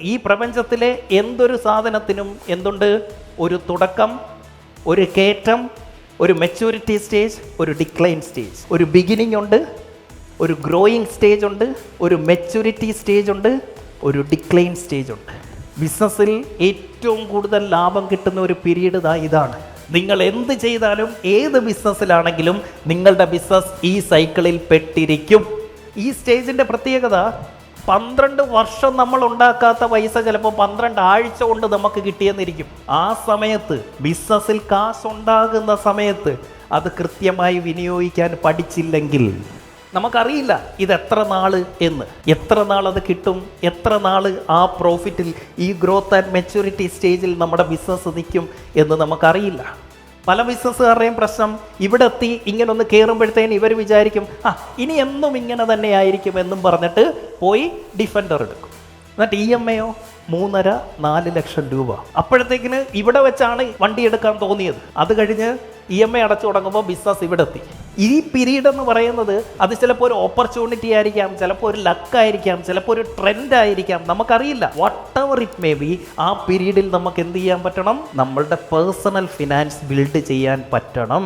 ഈ പ്രപഞ്ചത്തിലെ എന്തൊരു സാധനത്തിനും എന്തുണ്ട്? ഒരു തുടക്കം, ഒരു കയറ്റം, ഒരു മെച്യൂരിറ്റി സ്റ്റേജ്, ഒരു ഡിക്ലൈൻ സ്റ്റേജ്. ഒരു ബിഗിനിങ് ഉണ്ട്, ഒരു ഗ്രോയിങ് സ്റ്റേജ് ഉണ്ട്, ഒരു മെച്യൂരിറ്റി സ്റ്റേജ് ഉണ്ട്, ഒരു ഡിക്ലൈൻ സ്റ്റേജ് ഉണ്ട്. ബിസിനസ്സിൽ ഏറ്റവും കൂടുതൽ ലാഭം കിട്ടുന്ന ഒരു പീരീഡ് ഇതാണ്. നിങ്ങൾ എന്ത് ചെയ്താലും ഏത് ബിസിനസ്സിലാണെങ്കിലും നിങ്ങളുടെ ബിസിനസ് ഈ സൈക്കിളിൽ പെട്ടിരിക്കും. ഈ സ്റ്റേജിൻ്റെ പ്രത്യേകത 12 വർഷം നമ്മൾ ഉണ്ടാക്കാത്ത പൈസ ചിലപ്പോൾ 12 ആഴ്ച കൊണ്ട് നമുക്ക് കിട്ടിയെന്നിരിക്കും. ആ സമയത്ത് ബിസിനസ്സിൽ കാശുണ്ടാകുന്ന സമയത്ത് അത് കൃത്യമായി വിനിയോഗിക്കാൻ പഠിച്ചില്ലെങ്കിൽ നമുക്കറിയില്ല ഇത് എത്ര നാൾ എന്ന്, എത്ര നാൾ അത് കിട്ടും, എത്ര നാൾ ആ പ്രോഫിറ്റിൽ ഈ ഗ്രോത്ത് ആൻഡ് മെച്യൂരിറ്റി സ്റ്റേജിൽ നമ്മുടെ ബിസിനസ് നിൽക്കും എന്ന് നമുക്കറിയില്ല. പല ബിസിനസ്സുകാരുടെയും പ്രശ്നം ഇവിടെ എത്തി ഇങ്ങനൊന്ന് കയറുമ്പോഴത്തേന് ഇവർ വിചാരിക്കും ഇനി എന്നും ഇങ്ങനെ തന്നെ ആയിരിക്കും എന്നും പറഞ്ഞിട്ട് പോയി ഡിഫൻഡർ എടുക്കും. എന്നിട്ട് EMI 3.5-4 ലക്ഷം രൂപ. അപ്പോഴത്തേക്കിന് ഇവിടെ വെച്ചാണ് വണ്ടി എടുക്കാൻ തോന്നിയത്. അത് കഴിഞ്ഞ് EMI അടച്ചു തുടങ്ങുമ്പോൾ ബിസിനസ് ഇവിടെ എത്തി. ഈ പീരീഡ് എന്ന് പറയുന്നത് അത് ചിലപ്പോൾ ഒരു ഓപ്പർച്യൂണിറ്റി ആയിരിക്കാം, ചിലപ്പോൾ ഒരു ലക്കായിരിക്കാം, ചിലപ്പോൾ ഒരു ട്രെൻഡ് ആയിരിക്കാം, നമുക്കറിയില്ല. What ever it may be, ആ പീരീഡിൽ നമുക്ക് എന്ത് ചെയ്യാൻ പറ്റണം? നമ്മളുടെ പേഴ്സണൽ ഫിനാൻസ് ബിൽഡ് ചെയ്യാൻ പറ്റണം.